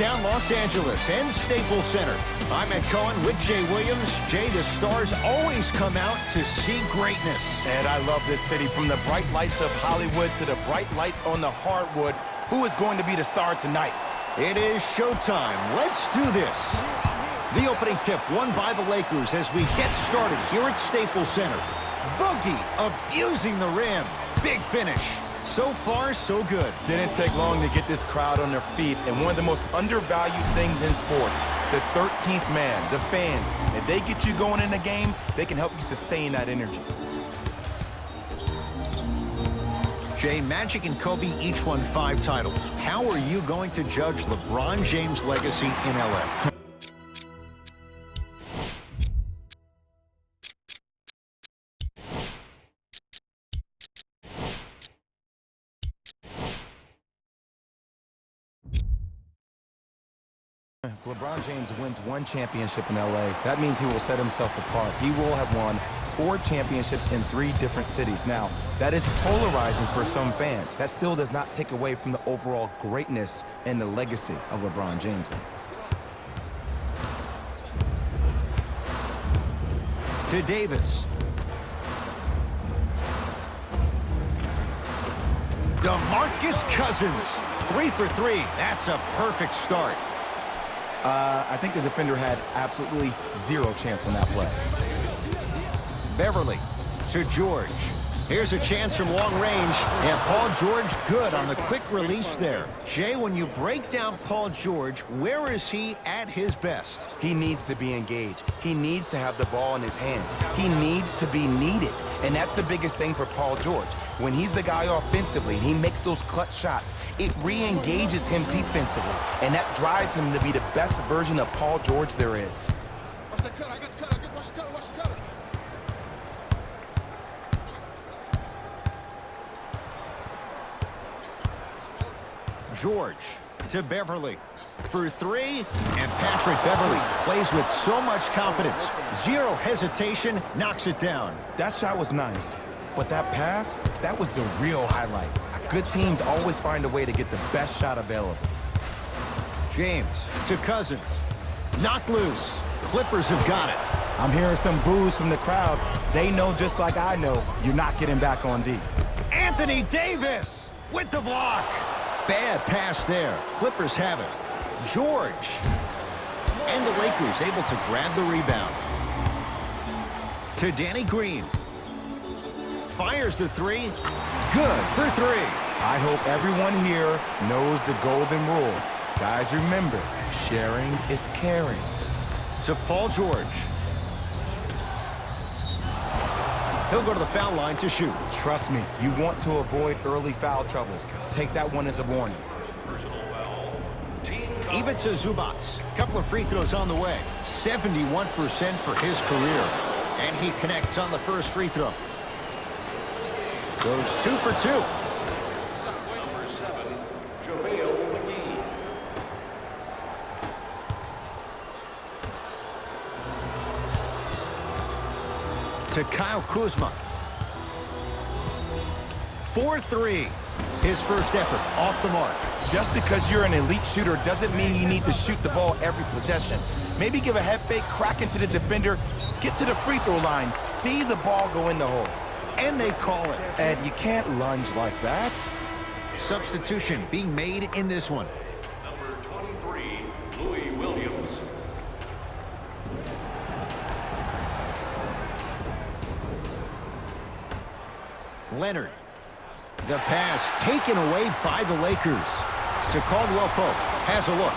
downtown Los Angeles and Staples Center. I'm Ed Cohen with Jay Williams. Jay, the stars always come out to see greatness. And I love this city. From the bright lights of Hollywood to the bright lights on the hardwood. Who is going to be the star tonight? It is showtime. Let's do this. The opening tip won by the Lakers as we get started here at Staples Center. Boogie abusing the rim. Big finish. So far, so good. Didn't take long to get this crowd on their feet. And one of the most undervalued things in sports, the 13th man, the fans. If they get you going in the game, they can help you sustain that energy. Jay, Magic and Kobe each won 5 titles. How are you going to judge LeBron James' legacy in LA? If LeBron James wins 1 championship in LA, that means he will set himself apart. He will have won 4 championships in 3 different cities. Now, that is polarizing for some fans. That still does not take away from the overall greatness and the legacy of LeBron James. To Davis. DeMarcus Cousins. 3 for 3. That's a perfect start. I think the defender had absolutely 0 chance on that play. Beverly to George. Here's a chance from long range, and Paul George good on the quick release there. Jay, when you break down Paul George, where is he at his best? He needs to be engaged. He needs to have the ball in his hands. He needs to be needed, and that's the biggest thing for Paul George. When he's the guy offensively and he makes those clutch shots, it re-engages him defensively, and that drives him to be the best version of Paul George there is. Watch that cut. I got the cut. Watch the cut. Watch the cut. George to Beverly for 3, and Patrick Beverly plays with so much confidence. 0 hesitation, knocks it down. That shot was nice, but that pass, that was the real highlight. Good teams always find a way to get the best shot available. James to Cousins. Knocked loose. Clippers have got it. I'm hearing some boos from the crowd. They know just like I know, you're not getting back on D. Anthony Davis with the block. Bad pass there. Clippers have it. George. And the Lakers able to grab the rebound. To Danny Green. Fires the 3. Good for 3. I hope everyone here knows the golden rule. Guys, remember, sharing is caring. To Paul George. He'll go to the foul line to shoot. Trust me, you want to avoid early foul trouble. Take that one as a warning. Ivica Zubac. Couple of free throws on the way. 71% for his career. And he connects on the first free throw. Goes 2 for 2. Number 7, JaVale McGee. To Kyle Kuzma. 4-3. His first effort off the mark. Just because you're an elite shooter doesn't mean you need to shoot the ball every possession. Maybe give a head fake, crack into the defender, get to the free throw line, see the ball go in the hole. And they call it. Ed, you can't lunge like that. Substitution being made in this one. Number 23, Louis Williams. Leonard. The pass taken away by the Lakers. To Caldwell Pope. Has a look.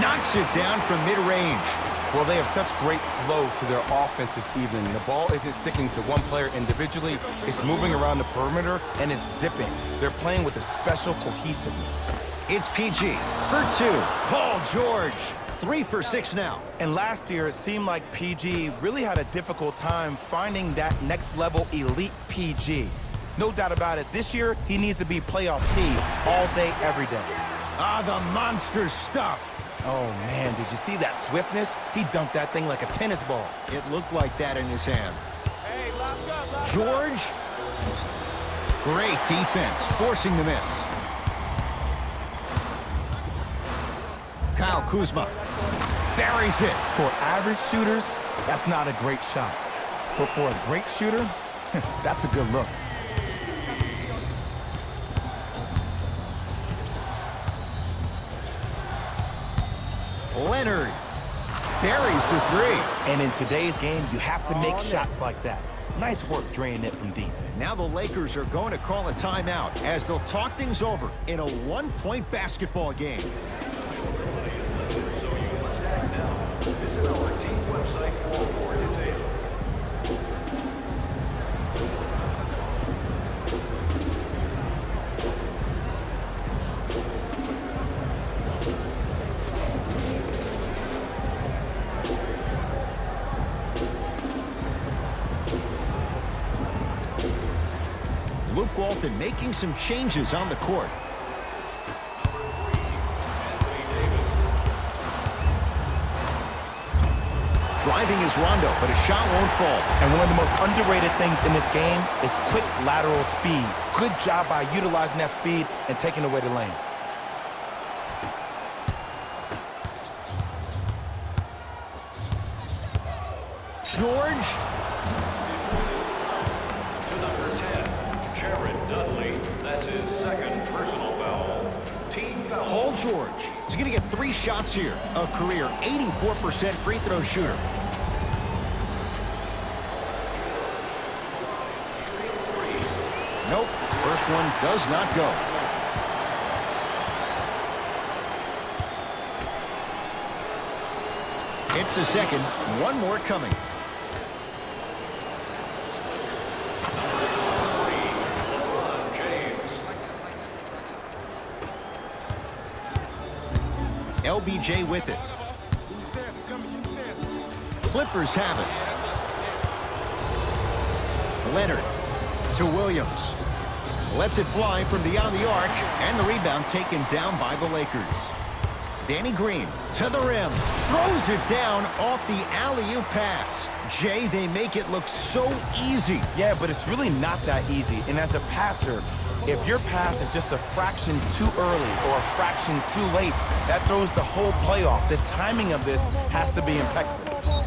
Knocks it down from mid-range. Well, they have such great flow to their offense this evening. The ball isn't sticking to one player individually. It's moving around the perimeter, and it's zipping. They're playing with a special cohesiveness. It's PG for 2. Paul George. 3 for 6 now. And last year, it seemed like PG really had a difficult time finding that next-level elite PG. No doubt about it, this year, he needs to be playoff P all day, every day. Ah, the monster stuff. Oh, man, did you see that swiftness? He dunked that thing like a tennis ball. It looked like that in his hand. George. Great defense, forcing the miss. Kyle Kuzma buries it. For average shooters, that's not a great shot. But for a great shooter, that's a good look. Leonard buries the three. And in today's game, you have to make shots like that. Nice work draining it from deep. Now the Lakers are going to call a timeout as they'll talk things over in a one-point basketball game. So you must act now. Visit our team website for more details. Luke Walton making some changes on the court. Driving is Rondo, but a shot won't fall. And one of the most underrated things in this game is quick lateral speed. Good job by utilizing that speed and taking away the lane. George. To number 10, Jared Dudley. That's his second personal foul. Team foul. Paul George. He's going to get 3 shots here. A career 84% free throw shooter. Nope. First one does not go. It's a second. One more coming. LBJ with it. Clippers have it. Leonard to Williams. Lets it fly from beyond the arc, and the rebound taken down by the Lakers. Danny Green to the rim. Throws it down off the alley-oop pass. Jay, they make it look so easy. Yeah, but it's really not that easy. And as a passer, if your pass is just a fraction too early or a fraction too late, that throws the whole play off. The timing of this has to be impeccable.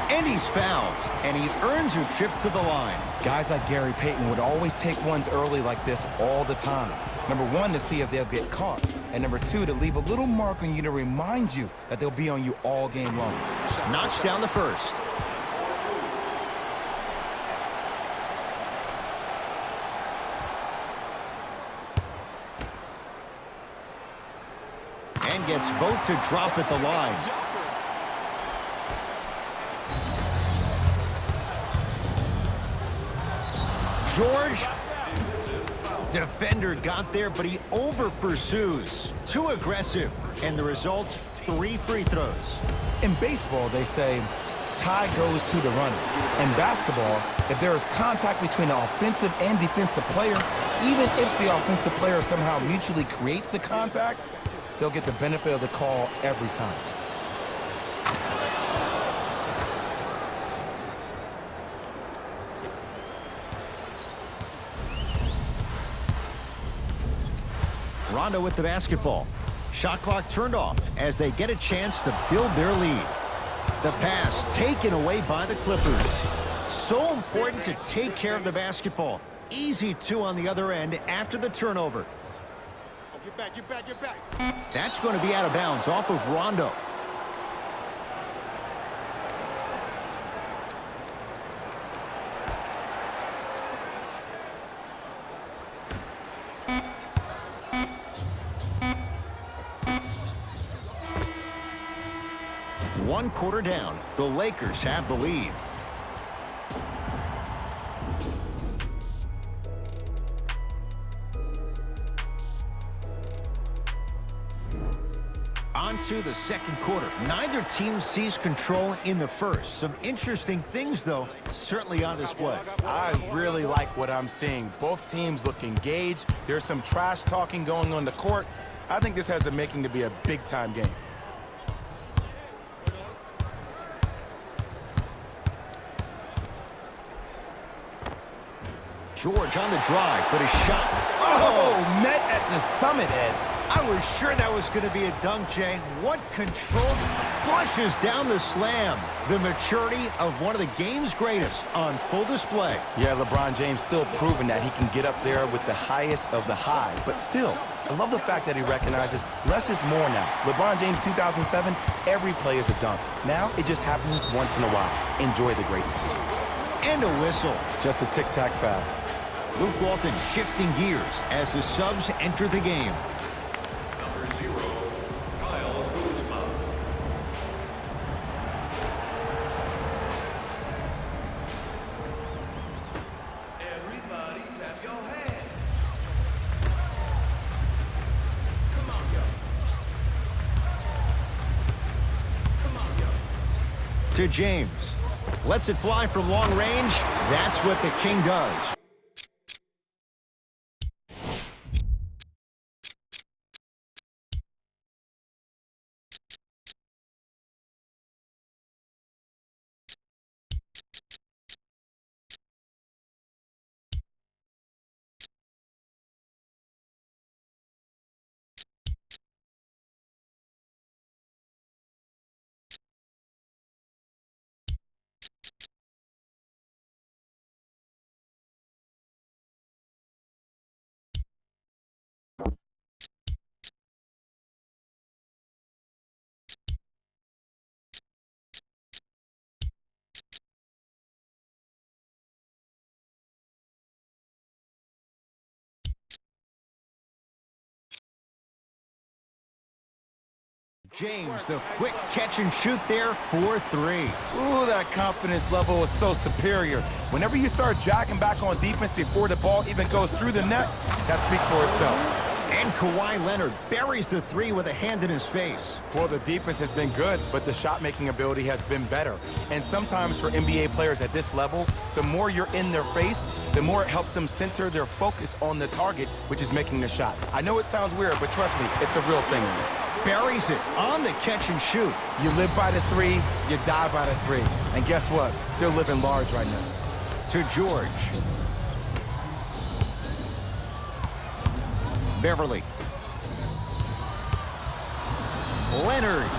And he's fouled, and he earns a trip to the line. Guys like Gary Payton would always take ones early like this all the time. Number 1, to see if they'll get caught. And number 2, to leave a little mark on you to remind you that they'll be on you all game long. Knocks down the first. And gets both to drop at the line. George. Defender got there, but he over-pursues. Too aggressive. And the result, 3 free throws. In baseball, they say, tie goes to the runner. In basketball, if there is contact between an offensive and defensive player, even if the offensive player somehow mutually creates the contact, they'll get the benefit of the call every time. Rondo with the basketball. Shot clock turned off as they get a chance to build their lead. The pass taken away by the Clippers. So important to take care of the basketball. Easy 2 on the other end after the turnover. Oh, get back, get back, get back. That's going to be out of bounds off of Rondo. One quarter down, the Lakers have the lead. On to the second quarter. Neither team sees control in the first. Some interesting things, though, certainly on display. I really like what I'm seeing. Both teams look engaged. There's some trash talking going on the court. I think this has the making to be a big-time game. George on the drive, but a shot. Oh, net at the summit, Ed. I was sure that was going to be a dunk, Jay. What control. Flushes down the slam. The maturity of one of the game's greatest on full display. Yeah, LeBron James still proving that he can get up there with the highest of the high. But still, I love the fact that he recognizes less is more now. LeBron James 2007, every play is a dunk. Now it just happens once in a while. Enjoy the greatness. And a whistle. Just a tic-tac foul. Luke Walton shifting gears as the subs enter the game. Number 0, Kyle Kuzma. Everybody clap your hands. Come on, yo. To James. Lets it fly from long range. That's what the King does. James, the quick catch and shoot there for 3. Ooh, that confidence level is so superior. Whenever you start jacking back on defense before the ball even goes through the net, that speaks for itself. And Kawhi Leonard buries the 3 with a hand in his face. Well, the defense has been good, but the shot-making ability has been better. And sometimes for NBA players at this level, the more you're in their face, the more it helps them center their focus on the target, which is making a shot. I know it sounds weird, but trust me, it's a real thing. Buries it on the catch and shoot. You live by the 3, you die by the 3. And guess what? They're living large right now. To George. Beverly. Leonard.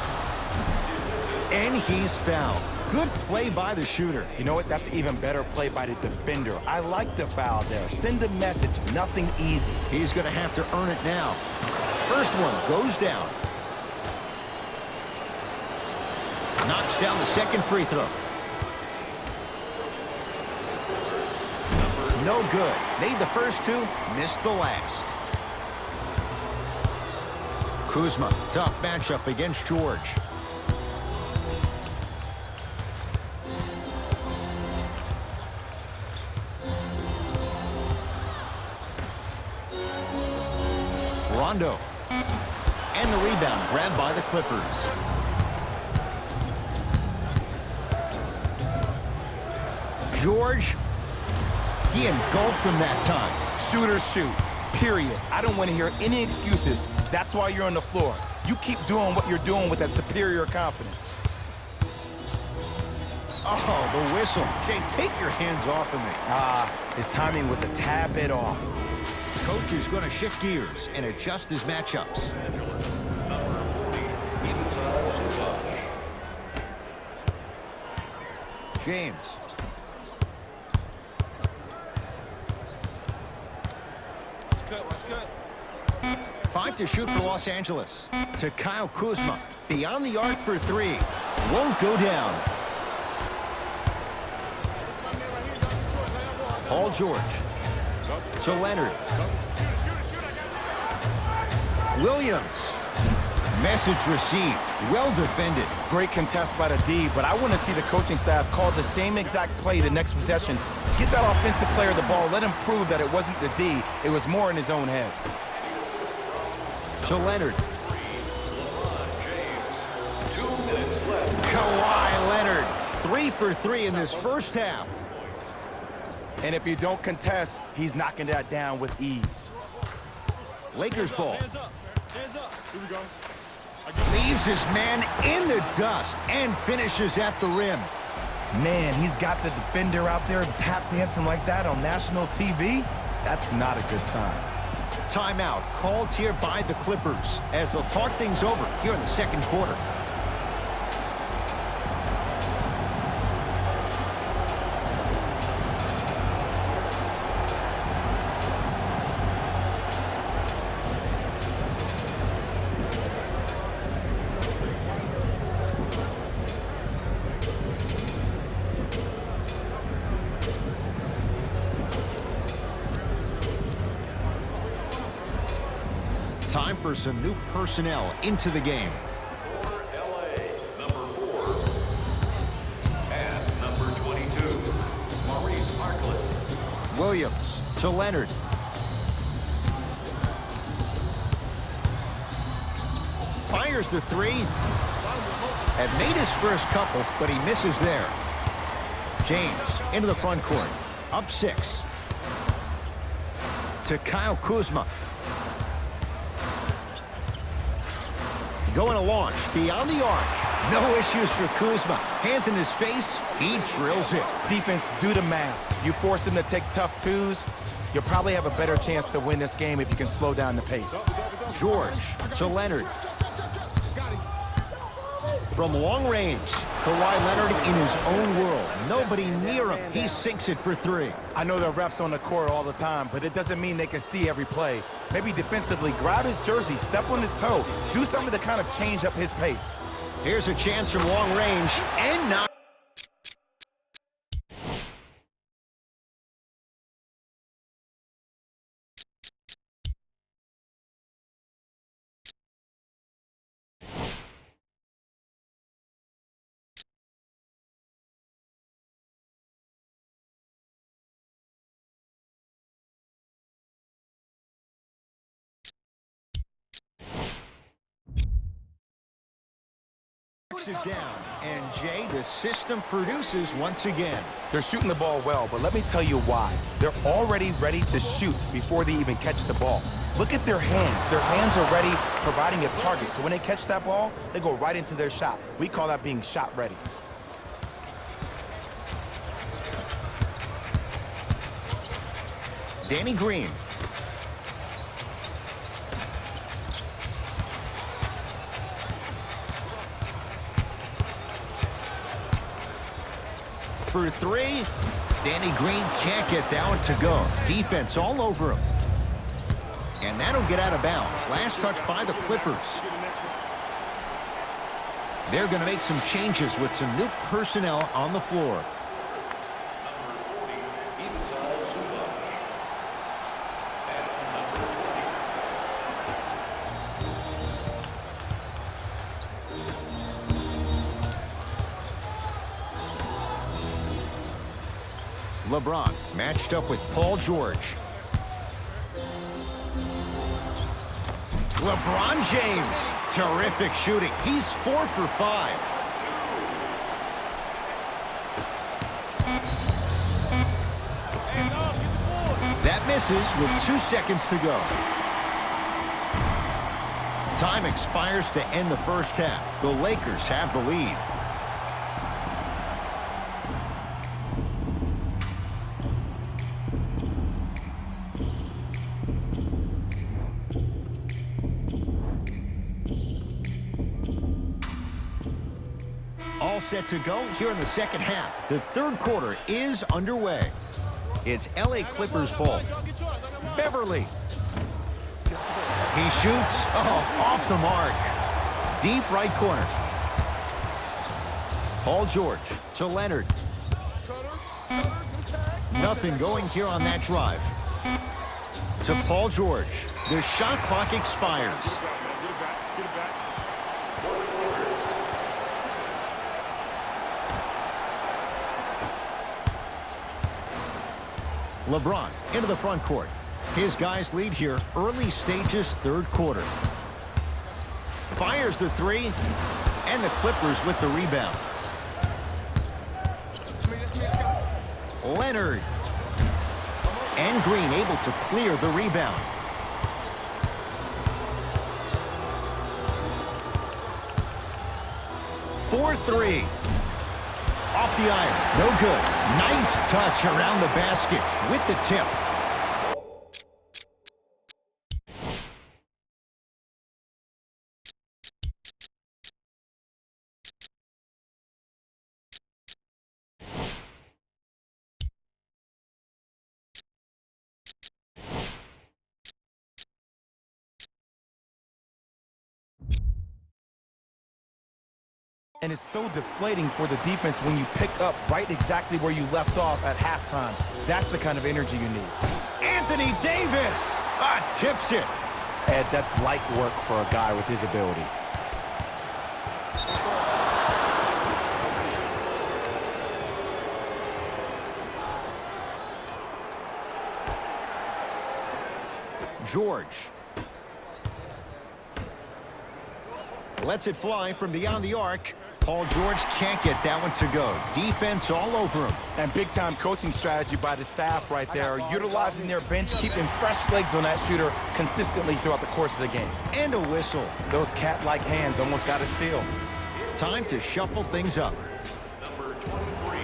And he's fouled. Good play by the shooter. You know what? That's an even better play by the defender. I like the foul there. Send a message. Nothing easy. He's going to have to earn it now. First one goes down. Knocks down the second free throw. No good. Made the first 2, missed the last. Kuzma, tough matchup against George. Rondo. And the rebound grabbed by the Clippers. George, he engulfed him that time. Shooters shoot, period. I don't want to hear any excuses. That's why you're on the floor. You keep doing what you're doing with that superior confidence. Oh, the whistle. Jay, take your hands off of me. His timing was a tad bit off. Coach is going to shift gears and adjust his matchups. Number 40, inside Subash. James. Let's cut. 5 to shoot for Los Angeles. To Kyle Kuzma. Beyond the arc for 3. Won't go down. Paul George. To Leonard. Williams. Message received. Well defended. Great contest by the D, but I want to see the coaching staff call the same exact play the next possession. Get that offensive player the ball. Let him prove that it wasn't the D. It was more in his own head. To Leonard. James, 2 minutes left. Kawhi Leonard. 3 for 3 in this first half. And if you don't contest, he's knocking that down with ease. Lakers ball. Hands up. Hands up. Here we go. Leaves his man in the dust and finishes at the rim. Man, he's got the defender out there tap dancing like that on national TV. That's not a good sign. Timeout called here by the Clippers as they'll talk things over here in the second quarter. Time for some new personnel into the game. For LA, number 4 and number 22, Maurice Harkless. Williams to Leonard. Fires the three. Had made his first couple, but he misses there. James into the front court. Up 6. To Kyle Kuzma. Going to launch beyond the arc. No issues for Kuzma. Hand in his face, he drills it. Defense, do the math. You force him to take tough twos, you'll probably have a better chance to win this game if you can slow down the pace. George to Leonard. From long range, Kawhi Leonard in his own world. Nobody near him. He sinks it for 3. I know the refs on the court all the time, but it doesn't mean they can see every play. Maybe defensively, grab his jersey, step on his toe, do something to kind of change up his pace. Here's a chance from long range, and not. It down, and Jay, the system produces once again. They're shooting the ball well, but let me tell you why. They're already ready to shoot before they even catch the ball. Look at their hands. Their hands are ready, providing a target. So when they catch that ball, they go right into their shot. We call that being shot ready. Danny Green. For 3. Danny Green can't get that one to go. Defense all over him. And that'll get out of bounds. Last touch by the Clippers. They're going to make some changes with some new personnel on the floor. LeBron matched up with Paul George. LeBron James, terrific shooting. He's 4 for 5. That misses with 2 seconds to go. Time expires to end the first half. The Lakers have the lead. All set to go here in the second half. The third quarter is underway. It's LA Clippers ball. Beverly. He shoots. Oh, off the mark. Deep right corner. Paul George to Leonard. Nothing going here on that drive. To Paul George. The shot clock expires. LeBron into the front court. His guys lead here early stages third quarter. Fires the 3, and the Clippers with the rebound. Leonard. And Green able to clear the rebound. For 3. Off the iron. No good. Nice touch around the basket with the tip. And it's so deflating for the defense when you pick up right exactly where you left off at halftime. That's the kind of energy you need. Anthony Davis tips it. Ed, that's light work for a guy with his ability. George lets it fly from beyond the arc. Paul George can't get that one to go. Defense all over him. And big-time coaching strategy by the staff right there, utilizing their bench, keeping fresh legs on that shooter consistently throughout the course of the game. And a whistle. Those cat-like hands almost got a steal. Time to shuffle things up. Number 23,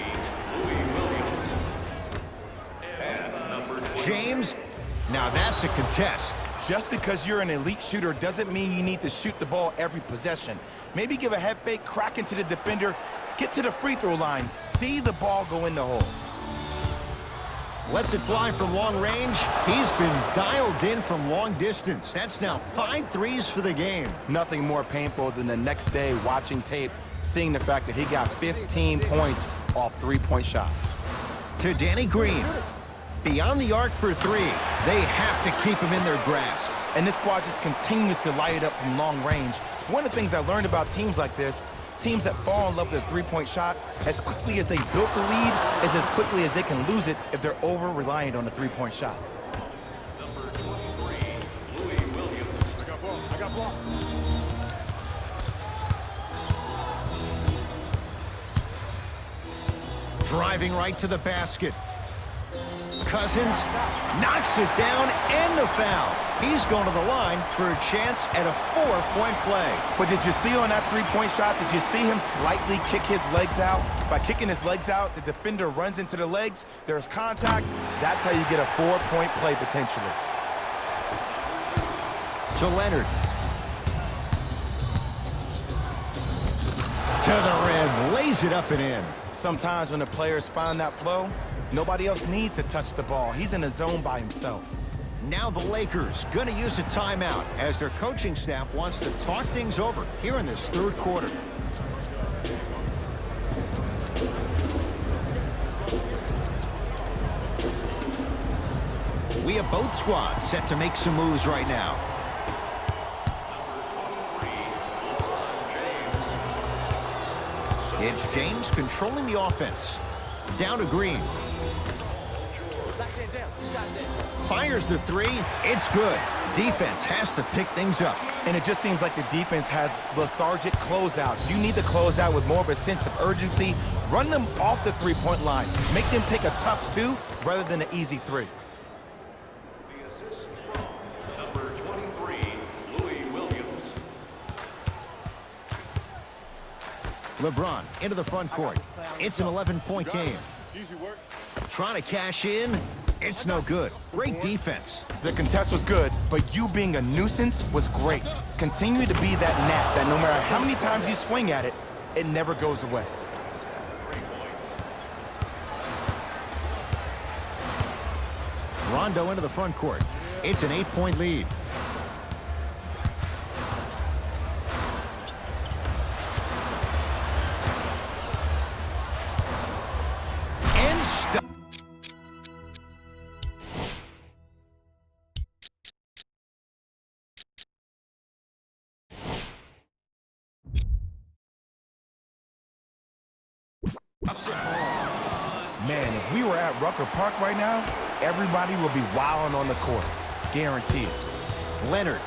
Louis Williams. And number 20. James, now that's a contest. Just because you're an elite shooter doesn't mean you need to shoot the ball every possession. Maybe give a head fake, crack into the defender, get to the free throw line, see the ball go in the hole. Lets it fly from long range. He's been dialed in from long distance. That's now 5 threes for the game. Nothing more painful than the next day watching tape, seeing the fact that he got 15 points off three-point shots. To Danny Green. Beyond the arc for 3. They have to keep him in their grasp. And this squad just continues to light it up from long range. One of the things I learned about teams like this, teams that fall in love with a three-point shot, as quickly as they built the lead, is as quickly as they can lose it if they're over-reliant on the three-point shot. Number 23, Louis Williams. I got ball. Driving right to the basket. Cousins knocks it down and the foul. He's going to the line for a chance at a 4-point play. But did you see on that three-point shot, did you see him slightly kick his legs out? By kicking his legs out, the defender runs into the legs, there's contact. That's how you get a 4-point play potentially. To Leonard. To the rim, lays it up and in. Sometimes when the players find that flow, nobody else needs to touch the ball. He's in a zone by himself. Now the Lakers going to use a timeout as their coaching staff wants to talk things over here in this third quarter. We have both squads set to make some moves right now. It's James controlling the offense. Down to Green. Fires the 3. It's good. Defense has to pick things up. And it just seems like the defense has lethargic closeouts. You need to close out with more of a sense of urgency. Run them off the three-point line. Make them take a tough 2 rather than an easy 3. The assist from number 23, Louis Williams. LeBron into the front court. It's an 11-point game. Easy work. Trying to cash in. It's no good. Great defense. The contest was good, but you being a nuisance was great. Continue to be that gnat that no matter how many times you swing at it, it never goes away. Rondo into the front court. It's an 8-point lead. And stop. Man, if we were at Rucker Park right now, everybody would be wilding on the court. Guaranteed. Leonard.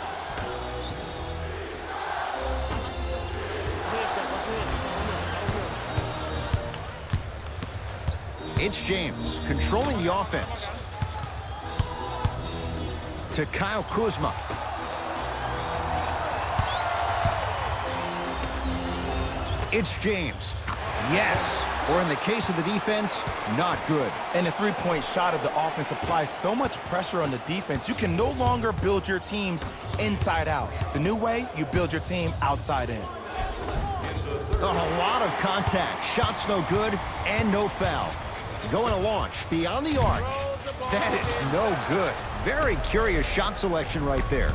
It's James controlling the offense. To Kyle Kuzma. It's James. Yes. Or in the case of the defense, not good. And the three-point shot of the offense applies so much pressure on the defense, you can no longer build your teams inside out. The new way, you build your team outside in. A lot of contact. Shots no good and no foul. Going to launch beyond the arc. That is no good. Very curious shot selection right there.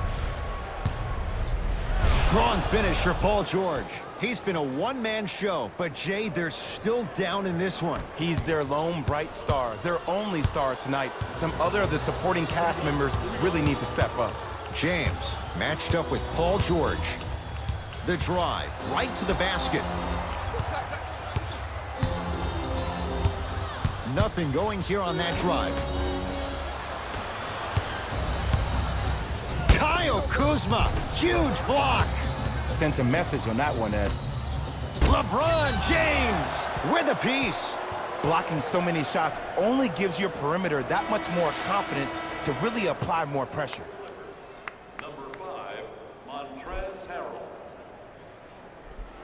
Strong finish for Paul George. He's been a one-man show, but Jay, they're still down in this one. He's their lone bright star, their only star tonight. Some other of the supporting cast members really need to step up. James matched up with Paul George. The drive right to the basket. Nothing going here on that drive. Kyle Kuzma, huge block. Sent a message on that one, Ed. LeBron James with a piece. Blocking so many shots only gives your perimeter that much more confidence to really apply more pressure. Number 5, Montrezl Harrell.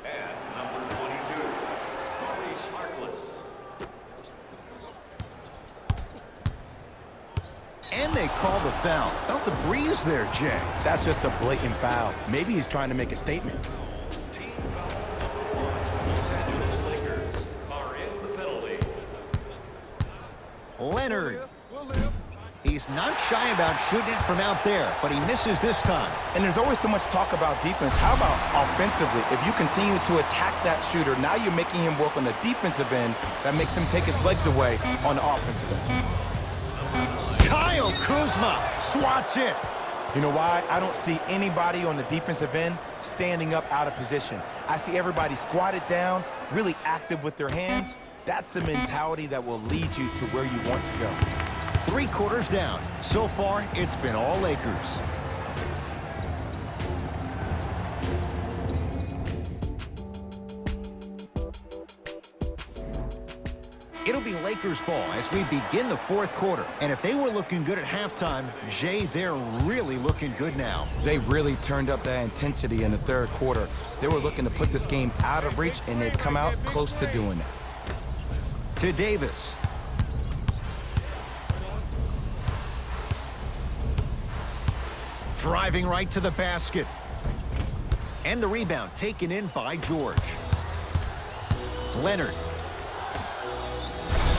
And number 22, Maurice Harkless. And they call the foul. Felt the breeze there, Jay. That's just a blatant foul. Maybe he's trying to make a statement. Team foul number 1. Los Angeles Lakers are in the penalty. Leonard. He's not shy about shooting it from out there, but he misses this time. And there's always so much talk about defense. How about offensively? If you continue to attack that shooter, now you're making him work on the defensive end. That makes him take his legs away on the offensive end. Kyle Kuzma swats it. You know why? I don't see anybody on the defensive end standing up out of position. I see everybody squatted down, really active with their hands. That's the mentality that will lead you to where you want to go. 3 quarters down. So far, it's been all Lakers. It'll be Lakers ball as we begin the 4th quarter. And if they were looking good at halftime, Jay, they're really looking good now. They really turned up that intensity in the 3rd quarter. They were looking to put this game out of reach, and they've come out close to doing it. To Davis. Driving right to the basket. And the rebound taken in by George. Leonard.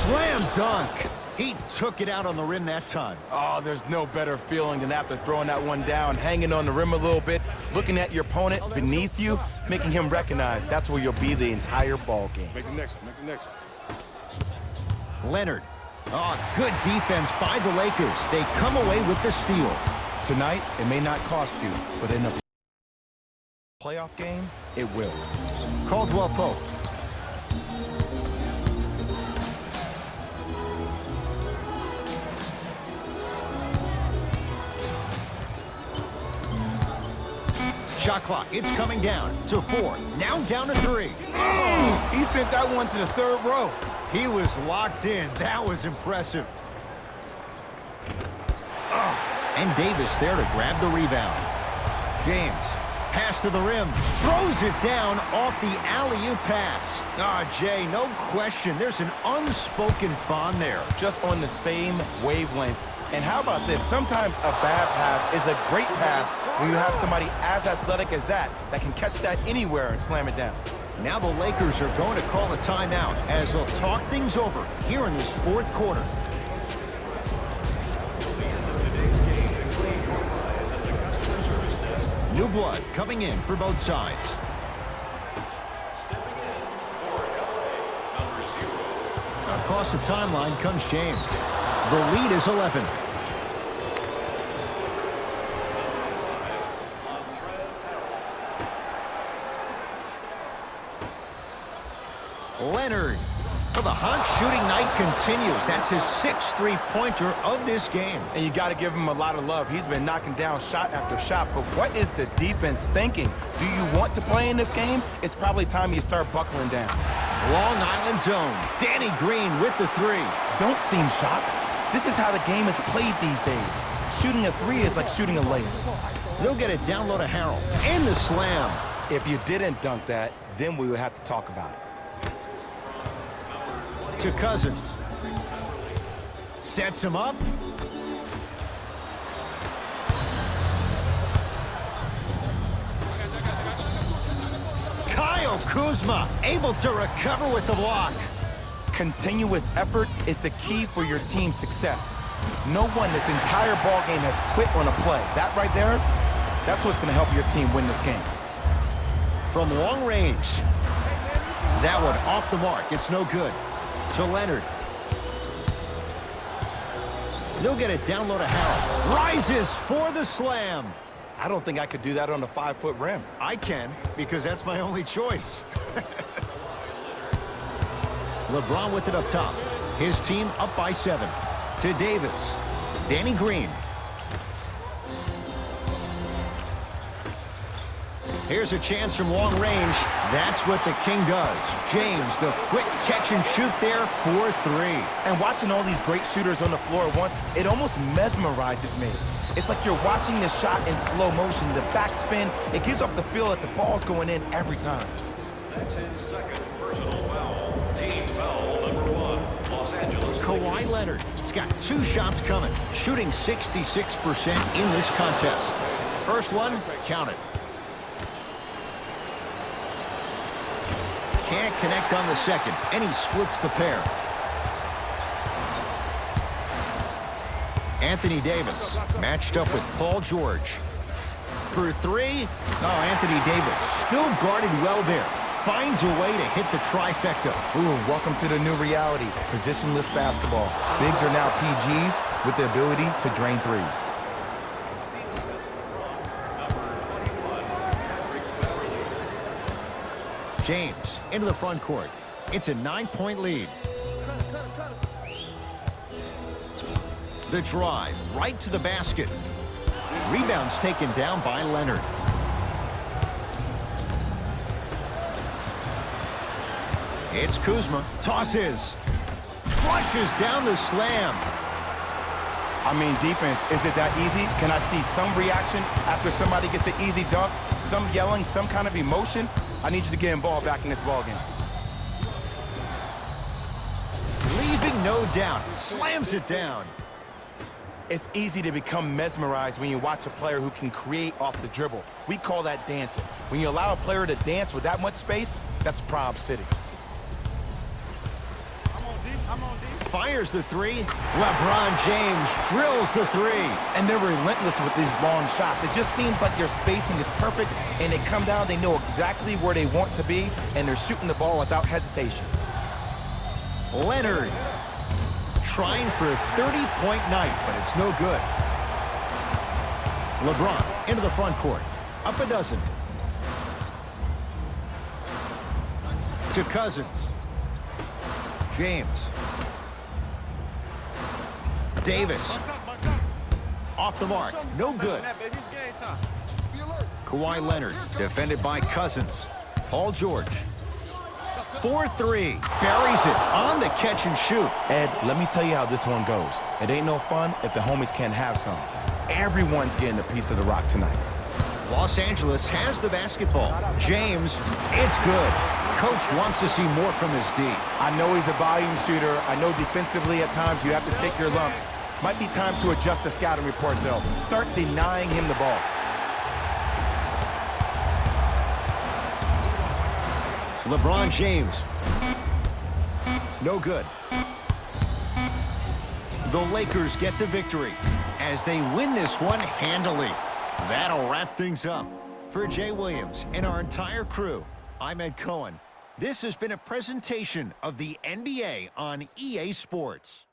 Slam dunk. He took it out on the rim that time. Oh, there's no better feeling than after throwing that one down, hanging on the rim a little bit, looking at your opponent beneath you, making him recognize that's where you'll be the entire ball game. Make the next one. Make the next one. Leonard. Oh, good defense by the Lakers. They come away with the steal. Tonight, it may not cost you, but in a playoff game, it will. Caldwell Pope. Shot clock, it's coming down to 4. Now down to 3. Oh, he sent that one to the 3rd row. He was locked in. That was impressive. And Davis there to grab the rebound. James, pass to the rim, throws it down off the alley-oop pass. Jay, no question, there's an unspoken bond there. Just on the same wavelength. And how about this? Sometimes a bad pass is a great pass when you have somebody as athletic as that can catch that anywhere and slam it down. Now the Lakers are going to call a timeout as they'll talk things over here in this 4th quarter. New blood coming in for both sides. Stepping in for LA, number 0. Across the timeline comes James. The lead is 11. Leonard. Well, the hot shooting night continues. That's his 6th three-pointer of this game. And you got to give him a lot of love. He's been knocking down shot after shot. But what is the defense thinking? Do you want to play in this game? It's probably time you start buckling down. Long Island zone. Danny Green with the 3. Don't seem shocked. This is how the game is played these days. Shooting a 3 is like shooting a layup. They'll get it down low to Harrell. And the slam. If you didn't dunk that, then we would have to talk about it. To Cousins. Sets him up. Kyle Kuzma able to recover with the block. Continuous effort is the key for your team's success. No one this entire ball game has quit on a play. That right there, that's what's going to help your team win this game. From long range. That one off the mark. It's no good. To Leonard. He'll get it down low to Harrell. Rises for the slam. I don't think I could do that on a 5-foot rim. I can, because that's my only choice. LeBron with it up top. His team up by 7. To Davis. Danny Green. Here's a chance from long range. That's what the King does. James, the quick catch and shoot there for 3. And watching all these great shooters on the floor at once, it almost mesmerizes me. It's like you're watching the shot in slow motion. The backspin, it gives off the feel that the ball's going in every time. That's his second personal foul. Team foul number 1, Los Angeles. Kawhi Leonard. He's got 2 shots coming, shooting 66% in this contest. First one, count it. Can't connect on the second, and he splits the pair. Anthony Davis matched up with Paul George. For 3, oh, Anthony Davis still guarded well there. Finds a way to hit the trifecta. Ooh, welcome to the new reality. Positionless basketball. Bigs are now PGs with the ability to drain threes. James into the front court. It's a 9-point lead. The drive right to the basket. Rebounds taken down by Leonard. It's Kuzma. Tosses. Flushes down the slam. I mean, defense, is it that easy? Can I see some reaction after somebody gets an easy dunk? Some yelling, some kind of emotion? I need you to get involved back in this ballgame. Leaving no doubt. Slams it down. It's easy to become mesmerized when you watch a player who can create off the dribble. We call that dancing. When you allow a player to dance with that much space, that's Prob City. Fires the 3. LeBron James drills the 3. And they're relentless with these long shots. It just seems like their spacing is perfect, and they come down, they know exactly where they want to be, and they're shooting the ball without hesitation. Leonard trying for a 30-point night, but it's no good. LeBron into the front court. Up a dozen. To Cousins. James. Davis. Off the mark. No good. Kawhi Leonard defended by Cousins. Paul George. 4-3. Buries it on the catch and shoot. Ed, let me tell you how this one goes. It ain't no fun if the homies can't have some. Everyone's getting a piece of the rock tonight. Los Angeles has the basketball. James, it's good. Coach wants to see more from his D. I know he's a volume shooter. I know defensively at times you have to take your lumps. Might be time to adjust the scouting report, though. Start denying him the ball. LeBron James. No good. The Lakers get the victory as they win this one handily. That'll wrap things up. For Jay Williams and our entire crew, I'm Ed Cohen. This has been a presentation of the NBA on EA Sports.